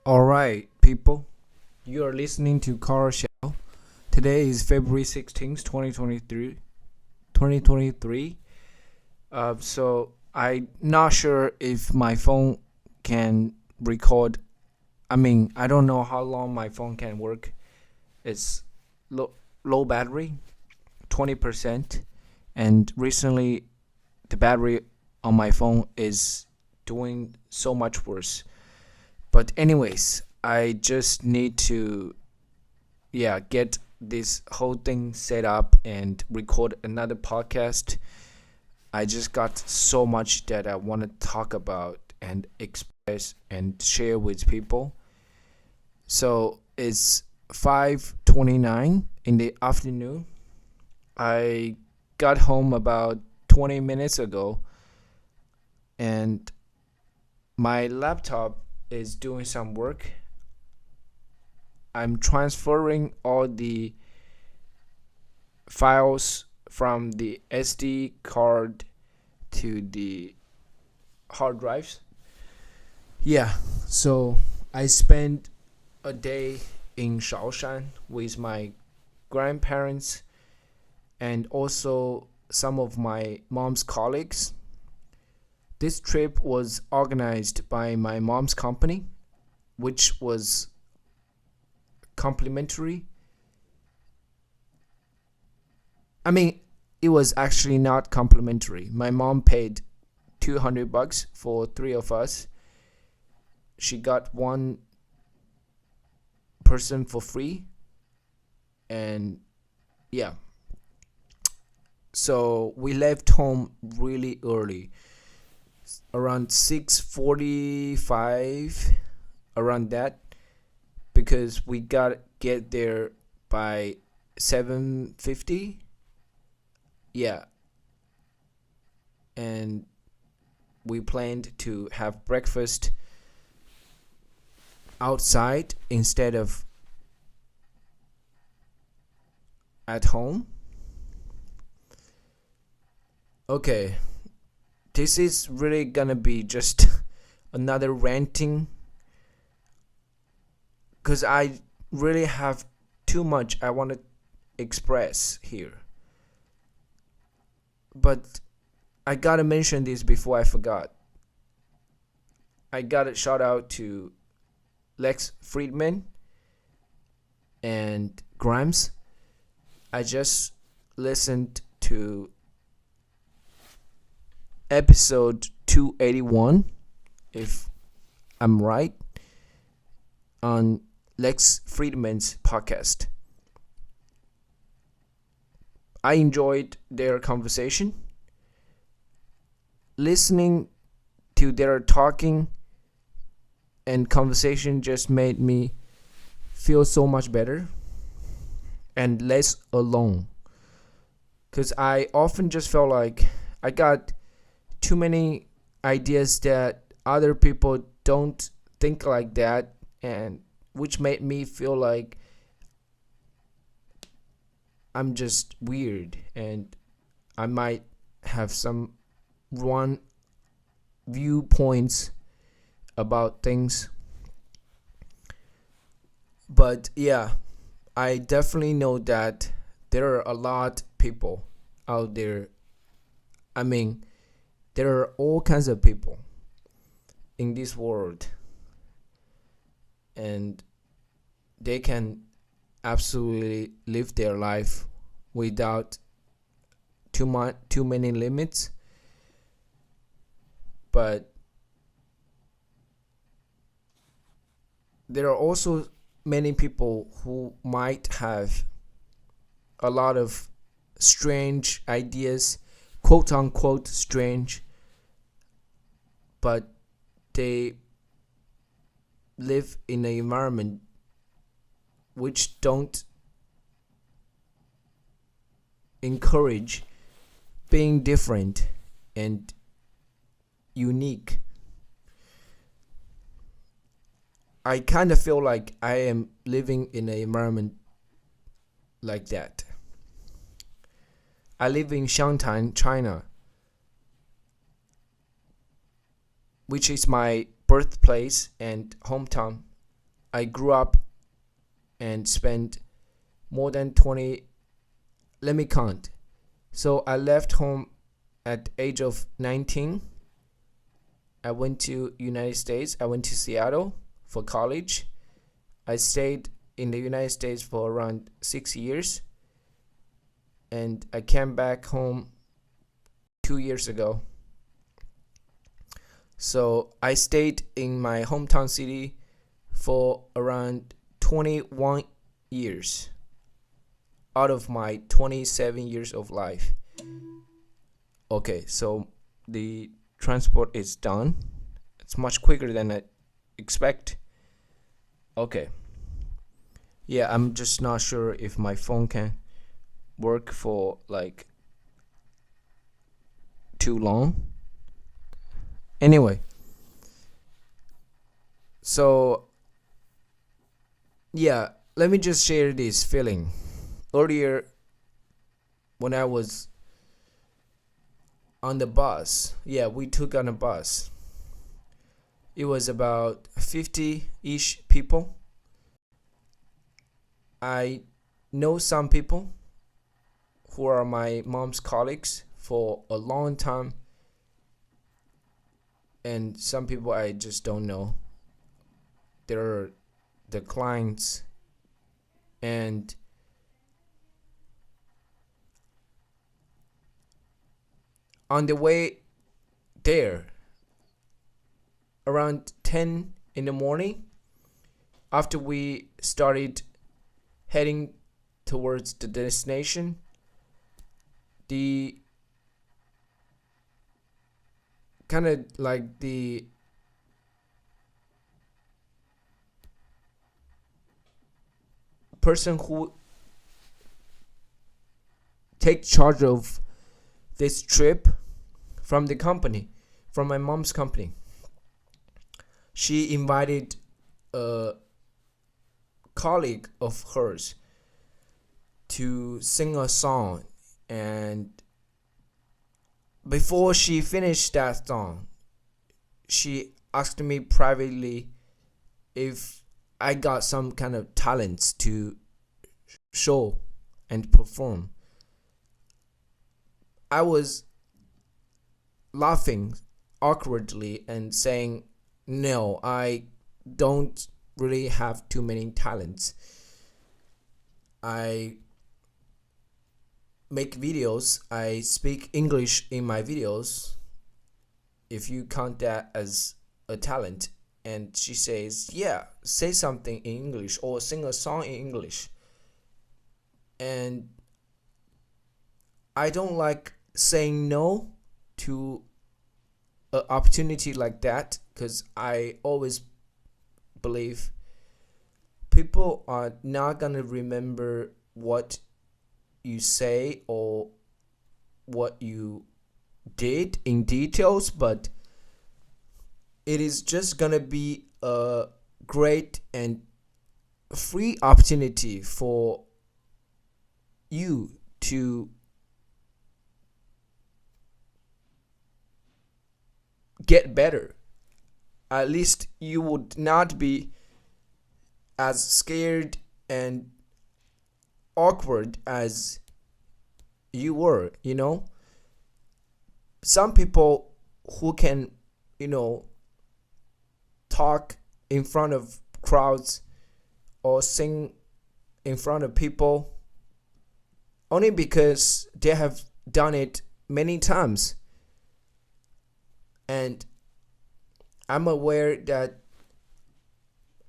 All right, people. You are listening to Xiao. Today is February 16th, 2023. 2023. So I'm not sure if my phone can record. I don't know how long my phone can work. It's low battery, 20%. And recently, the battery on my phone is doing so much worse. But anyways, I just need to get this whole thing set up and record another podcast. I just got so much that I want to talk about and express and share with people. So it's 5:29 in the afternoon. I got home about 20 minutes ago and my laptop is doing some work. I'm transferring all the files from the SD card to the hard drives. Yeah, so I spent a day in Shaoshan with my grandparents and also some of my mom's colleagues. This trip was organized by my mom's company, which was complimentary. I mean, it was actually not complimentary. My mom paid $200 for three of us. She got one person for free, and yeah. So we left home really early, around 6:45, around that, because we got get there by 7:50. Yeah, and we planned to have breakfast outside instead of at home. Okay, this is really gonna be just another ranting because I really have too much I want to express here. But I gotta mention this before I forgot. I gotta shout out to Lex Friedman and Grimes. I just listened to episode 281, if I'm right, on Lex Friedman's podcast. I enjoyed their conversation. Listening to their talking and conversation just made me feel so much better and less alone. Because I often just felt like I got too many ideas that other people don't think like that, and which made me feel like I'm just weird and I might have some wrong viewpoints about things. But yeah, I definitely know that there are a lot of people out there. I mean, there are all kinds of people in this world, and they can absolutely live their life without too many limits. But there are also many people who might have a lot of strange ideas, quote unquote strange, but they live in an environment which don't encourage being different and unique. I kind of feel like I am living in an environment like that. I live in Xiangtan, China, which is my birthplace and hometown. I grew up and spent more than 20. Let me count. So I left home at the age of 19. I went to United States. I went to Seattle for college. I stayed in the United States for around 6 years, and I came back home 2 years ago. So I stayed in my hometown city for around 21 years out of my 27 years of life. Okay, so the transport is done. It's much quicker than I expect. Okay. Yeah, I'm just not sure if my phone can work for like too long. Anyway, so yeah, let me just share this feeling. Earlier, when I was on the bus, we took on a bus. It was about 50-ish people. I know some people who are my mom's colleagues for a long time, and some people I just don't know. They're the clients, and on the way there, around 10 in the morning, after we started heading towards the destination, the kind of like the person who takes charge of this trip from the company, from my mom's company, she invited a colleague of hers to sing a song, and before she finished that song, she asked me privately if I got some kind of talents to show and perform. I was laughing awkwardly and saying, no, I don't really have too many talents. I make videos. I speak English in my videos, if you count that as a talent. And she says, yeah, say something in English or sing a song in English. And I don't like saying no to an opportunity like that, because I always believe people are not gonna remember what you say or what you did in details, but it is just gonna be a great and free opportunity for you to get better. At least you would not be as scared and awkward as you were, Some people who can, talk in front of crowds or sing in front of people only because they have done it many times. And I'm aware that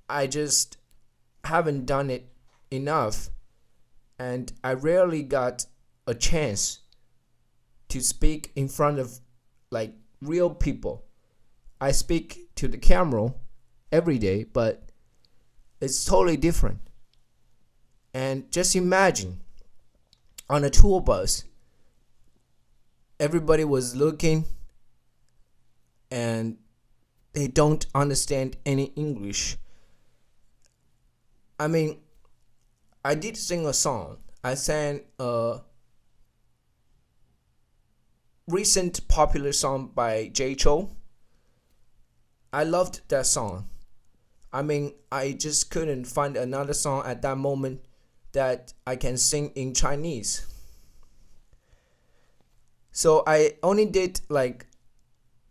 I just haven't done it enough, and I rarely got a chance to speak in front of like real people. I speak to the camera every day, but it's totally different. And just imagine, on a tour bus, everybody was looking and they don't understand any English. I mean, I did sing a song. I sang a recent popular song by Xiao. I loved that song. I mean, I just couldn't find another song at that moment that I can sing in Chinese. So I only did like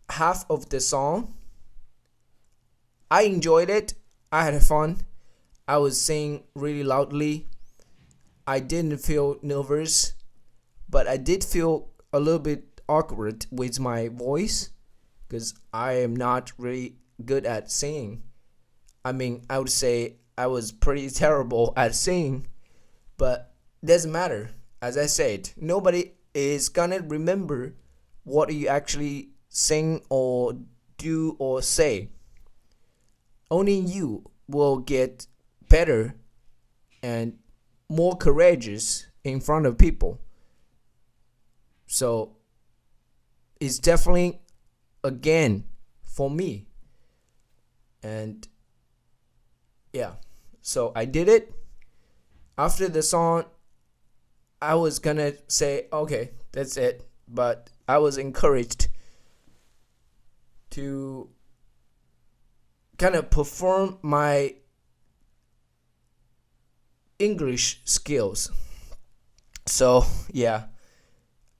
half of the song. I enjoyed it. I had fun. I was singing really loudly. I didn't feel nervous, but I did feel a little bit awkward with my voice because I am not really good at singing. I mean, I would say I was pretty terrible at singing, but doesn't matter. As I said, nobody is gonna remember what you actually sing or do or say. Only you will get better and more courageous in front of people. So it's definitely again for me. And yeah, so I did it. After the song, I was gonna say, okay, that's it. But I was encouraged to kind of perform my English skills. So yeah,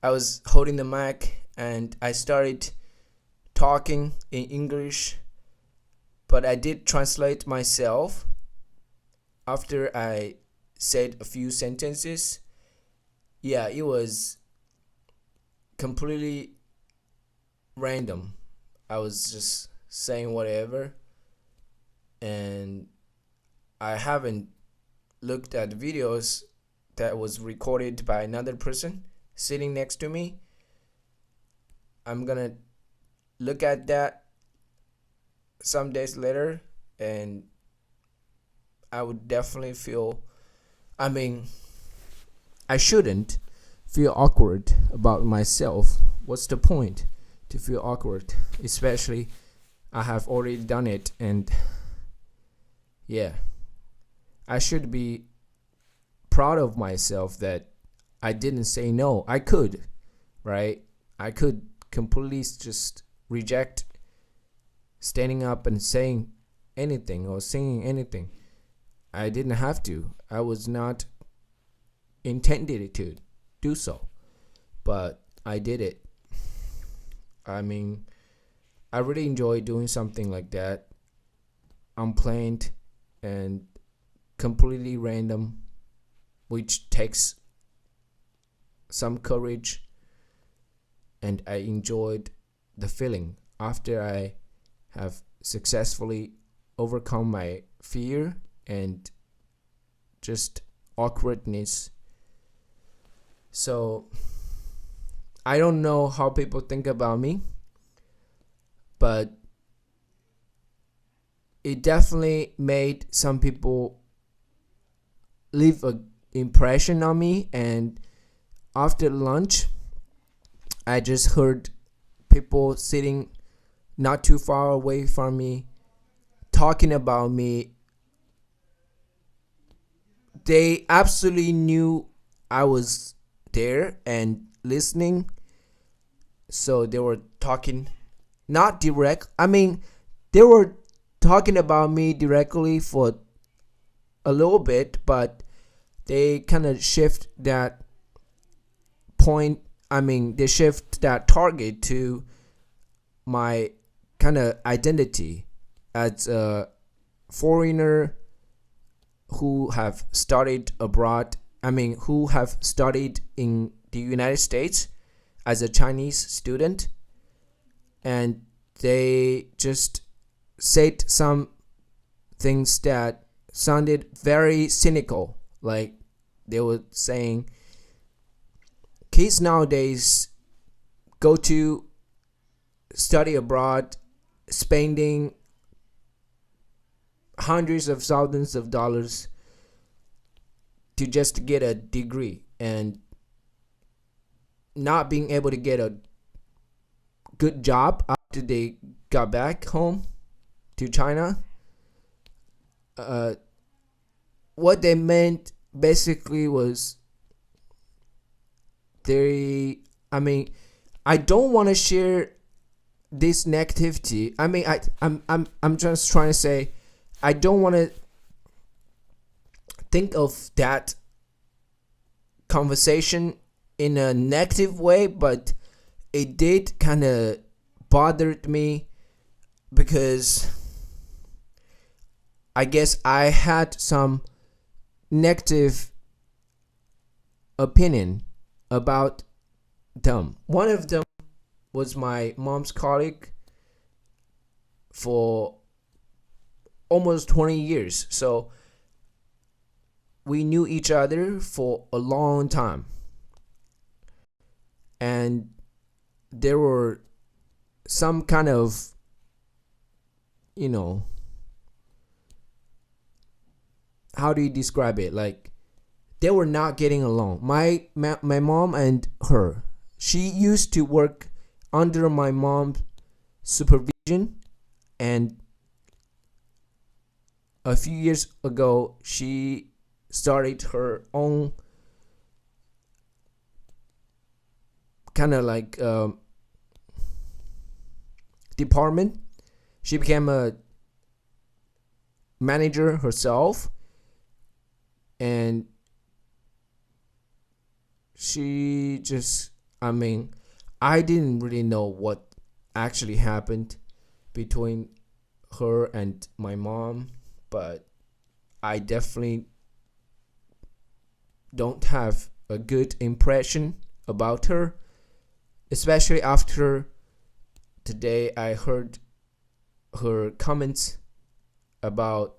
I was holding the mic and I started talking in English, but I did translate myself after I said a few sentences. Yeah, it was completely random. I was just saying whatever, and I haven't looked at videos that was recorded by another person sitting next to me. I'm gonna look at that some days later, and I would definitely feel, I mean, I shouldn't feel awkward about myself. What's the point to feel awkward? Especially I have already done it, and yeah, I should be proud of myself that I didn't say no. I could, right? I could completely just reject standing up and saying anything or singing anything. I didn't have to. I was not intended to do so, but I did it. I mean, I really enjoy doing something like that, unplanned and completely random, which takes some courage, and I enjoyed the feeling after I have successfully overcome my fear and just awkwardness. So I don't know how people think about me, but it definitely made some people leave an impression on me. And after lunch, I just heard people sitting not too far away from me talking about me. They absolutely knew I was there and listening, so they were talking, not direct, I mean, they were talking about me directly for a little bit, but they kind of shift that point, I mean, they shift that target to my kind of identity as a foreigner who have studied abroad, I mean, who have studied in the United States as a Chinese student. And they just said some things that sounded very cynical. Like they were saying, kids nowadays go to study abroad, spending hundreds of thousands of dollars to just get a degree, and not being able to get a good job after they got back home to China. What they meant basically was I don't want to share this negativity. I mean, I'm just trying to say, I don't want to think of that conversation in a negative way, but it did kind of bothered me because I guess I had some negative opinion about them. One of them was my mom's colleague for almost 20 years. So we knew each other for a long time. And there were some kind of, how do you describe it? Like, they were not getting along. My mom and her, she used to work under my mom's supervision, and a few years ago she started her own kind of like department. She became a manager herself, and she just, I didn't really know what actually happened between her and my mom, but I definitely don't have a good impression about her, especially after today I heard her comments about,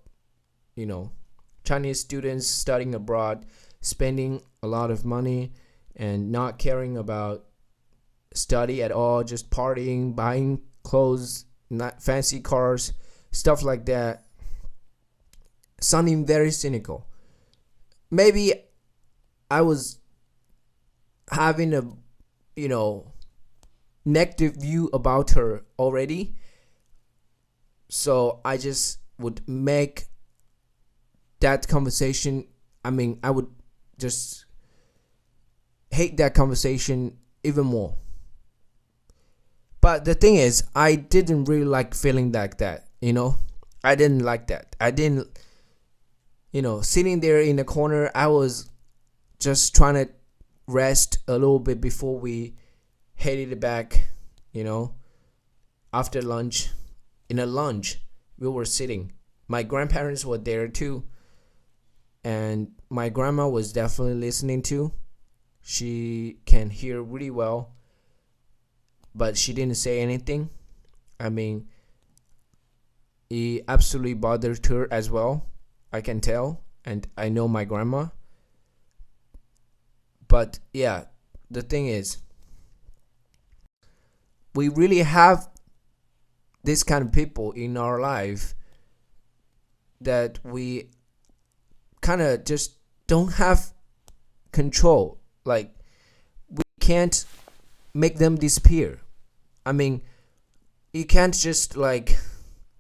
Chinese students studying abroad, spending a lot of money and not caring about study at all, just partying, buying clothes, not fancy cars, stuff like that, sounding very cynical. Maybe I was having a, negative view about her already, so I just would make that conversation, I would just hate that conversation even more. But the thing is, I didn't really like feeling like that, I didn't like that. I didn't, sitting there in the corner, I was just trying to rest a little bit before we headed back, after lunch. In a lunch, we were sitting. My grandparents were there too, and my grandma was definitely listening too. She can hear really well, but she didn't say anything. It absolutely bothered her as well, I can tell, and I know my grandma. But yeah, the thing is, we really have this kind of people in our life that we kind of just don't have control. Like, we can't make them disappear. You can't just like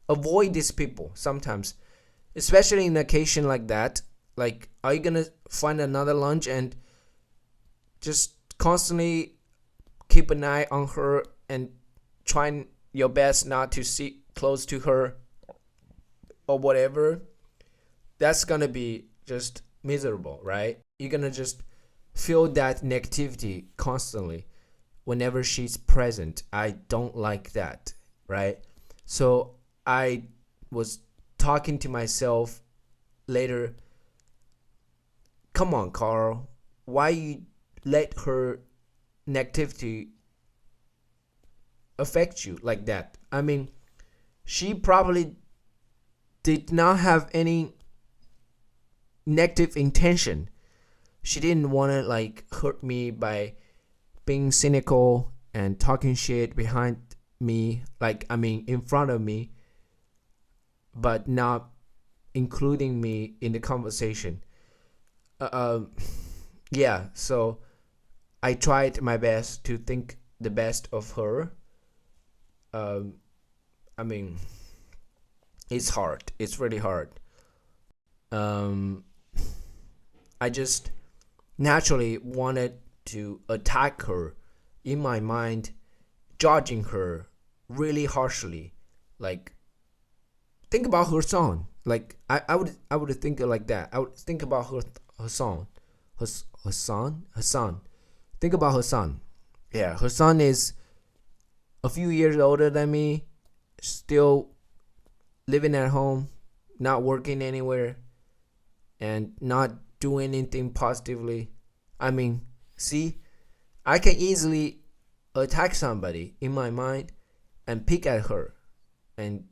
avoid these people sometimes, especially in an occasion like that. Like, are you gonna find another lunch and just constantly keep an eye on her and trying your best not to sit close to her or whatever? That's gonna be just miserable, right? You're gonna just feel that negativity constantly whenever she's present. I don't like that, right? So I was talking to myself later, come on, Carl, why you let her negativity affect you like that? She probably did not have any negative intention. She didn't want to like hurt me by being cynical and talking shit behind me, in front of me, but not including me in the conversation. Yeah, so I tried my best to think the best of her. It's hard. It's really hard. I just naturally wanted to attack her in my mind, judging her really harshly, like think about her song. Like I would think like that. I would think about her song, her son. Think about her son. Yeah, her son is a few years older than me, still living at home, not working anywhere, and not doing anything positively. I mean, see, I can easily attack somebody in my mind and pick at her and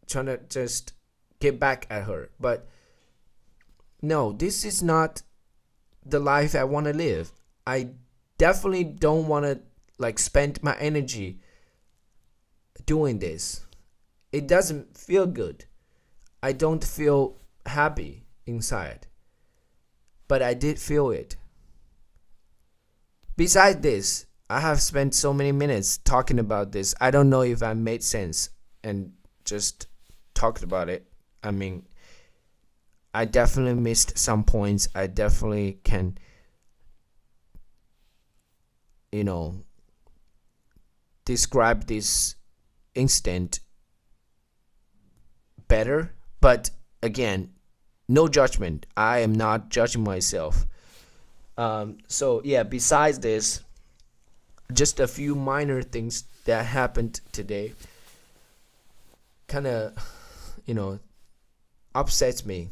trying to just get back at her. But no, this is not the life I want to live. I definitely don't want to like spend my energy doing this. It doesn't feel good. I don't feel happy inside. But I did feel it. Besides this, I have spent so many minutes talking about this. I don't know if I made sense and just talked about it. I mean, I definitely missed some points. I definitely can, you know, describe this instant better. But again, no judgment. I am not judging myself. So yeah, besides this, just a few minor things that happened today kind of, upsets me.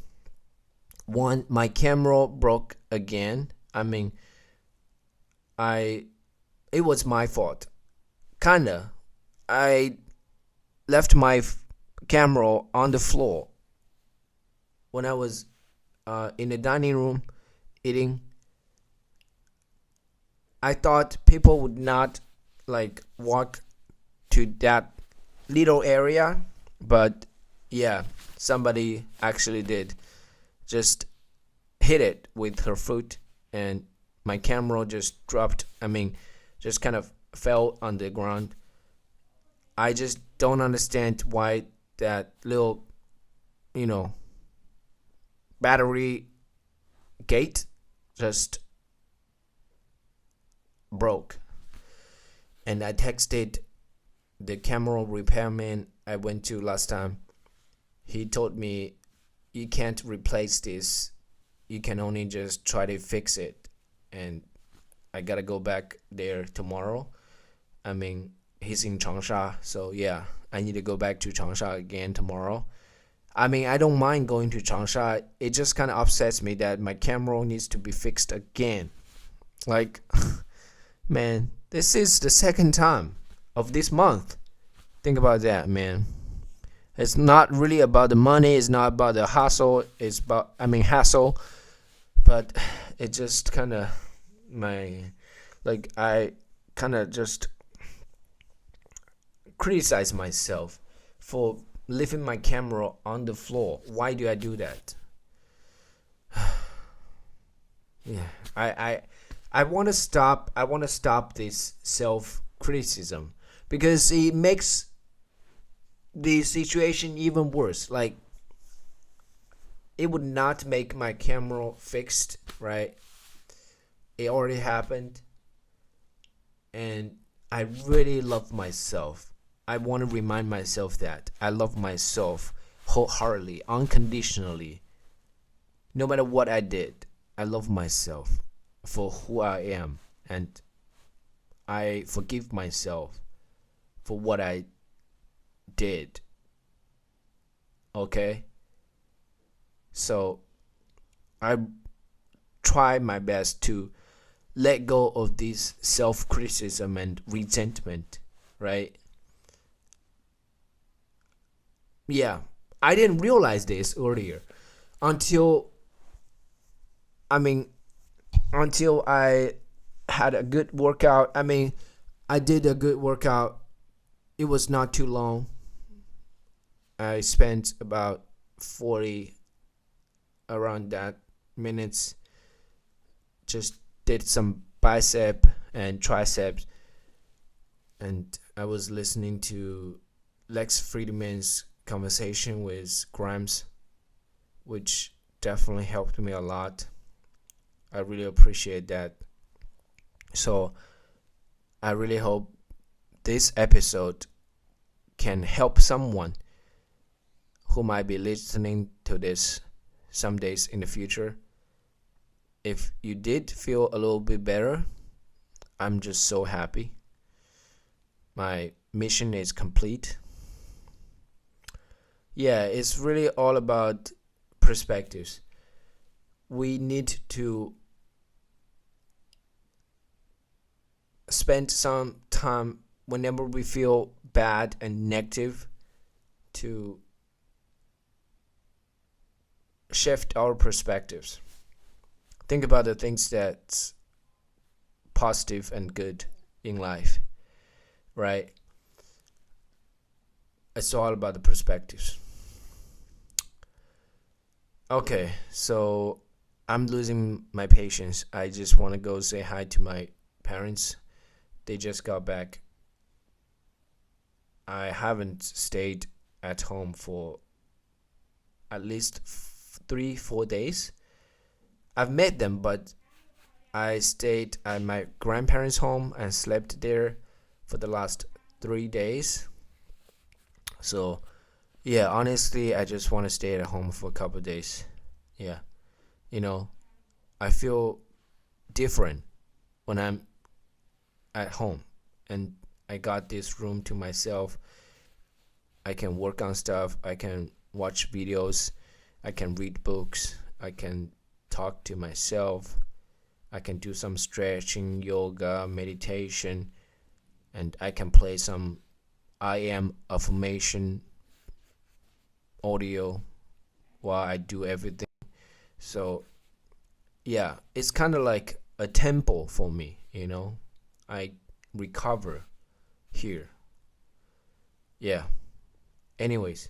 One, my camera broke again. I mean, it was my fault. Kinda. I left my camera on the floor when I was in the dining room eating. I thought people would not like walk to that little area, but yeah, somebody actually did. Just hit it with her foot, and my camera just dropped. I mean, just kind of fell on the ground. I just don't understand why that little, battery gate just broke. And I texted the camera repairman I went to last time. He told me, you can't replace this. You can only just try to fix it. And I gotta go back there tomorrow. I mean, he's in Changsha, so yeah, I need to go back to Changsha again tomorrow. I mean, I don't mind going to Changsha. It just kind of upsets me that my camera needs to be fixed again. Like, man, this is the second time of this month. Think about that, man. It's not really about the money. It's not about the hassle. It's about, hassle. But it just kind of, I kind of just criticize myself for leaving my camera on the floor. Why do I do that? Yeah, I want to stop. I want to stop this self-criticism because it makes the situation even worse. Like, it would not make my camera fixed, right? It already happened, and I really love myself. I want to remind myself that I love myself wholeheartedly, unconditionally. No matter what I did, I love myself for who I am, and I forgive myself for what I did. Okay? So I try my best to let go of this self-criticism and resentment, right? Yeah, I didn't realize this earlier until until I had a good workout. I did a good workout. It was not too long. I spent about 40 around that minutes. Just did some bicep and triceps, and I was listening to Lex Friedman's conversation with Grimes, which definitely helped me a lot. I really appreciate that. So I really hope this episode can help someone who might be listening to this some days in the future. If you did feel a little bit better, I'm just so happy. My mission is complete. Yeah, it's really all about perspectives. We need to spend some time whenever we feel bad and negative to shift our perspectives. Think about the things that's positive and good in life, right? It's all about the perspectives. Okay, so I'm losing my patience. I just want to go say hi to my parents. They just got back. I haven't stayed at home for at least 3-4 days. I've met them, but I stayed at my grandparents' home and slept there for the last 3 days. So, yeah, honestly, I just want to stay at home for a couple of days. Yeah, I feel different when I'm at home and I got this room to myself. I can work on stuff, I can watch videos, I can read books, I can talk to myself, I can do some stretching, yoga, meditation, and I can play some I am affirmation audio while I do everything. So yeah, it's kind of like a temple for me. I recover here. Yeah. Anyways,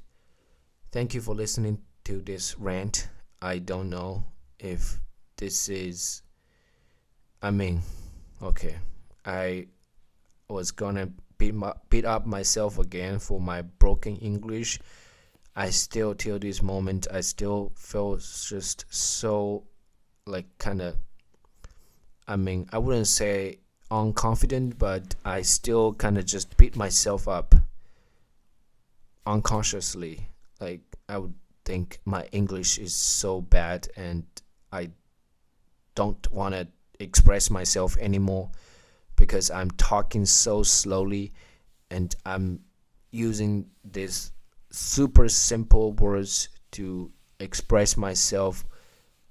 thank you for listening to this rant. I don't know if this is, okay. I was gonna beat up myself again for my broken English. I still, till this moment, I still feel just so, I wouldn't say unconfident, but I still kind of just beat myself up unconsciously. Like, I would think my English is so bad and I don't want to express myself anymore because I'm talking so slowly and I'm using these super simple words to express myself.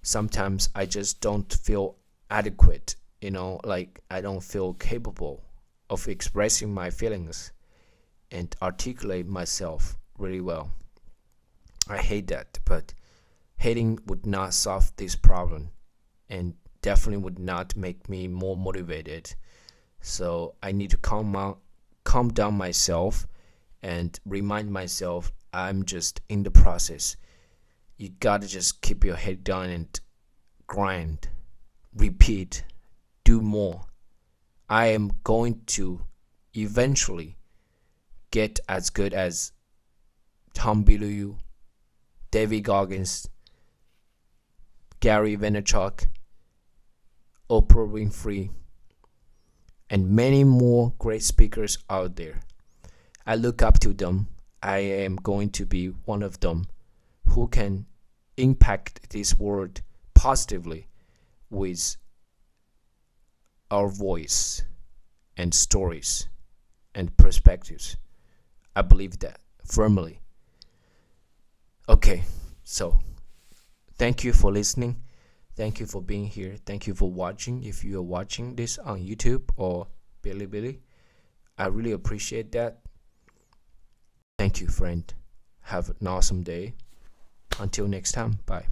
Sometimes I just don't feel adequate, I don't feel capable of expressing my feelings and articulate myself really well. I hate that, but hating would not solve this problem and definitely would not make me more motivated. So I need to calm down myself and remind myself I'm just in the process. You gotta just keep your head down and grind, repeat, do more. I am going to eventually get as good as Tom Bilyeu, David Goggins, Gary Vaynerchuk, Oprah Winfrey, and many more great speakers out there. I look up to them. I am going to be one of them who can impact this world positively with our voice and stories and perspectives. I believe that firmly. Okay, so thank you for listening. Thank you for being here. Thank you for watching. If you are watching this on YouTube or Bilibili, I really appreciate that. Thank you, friend. Have an awesome day. Until next time, bye.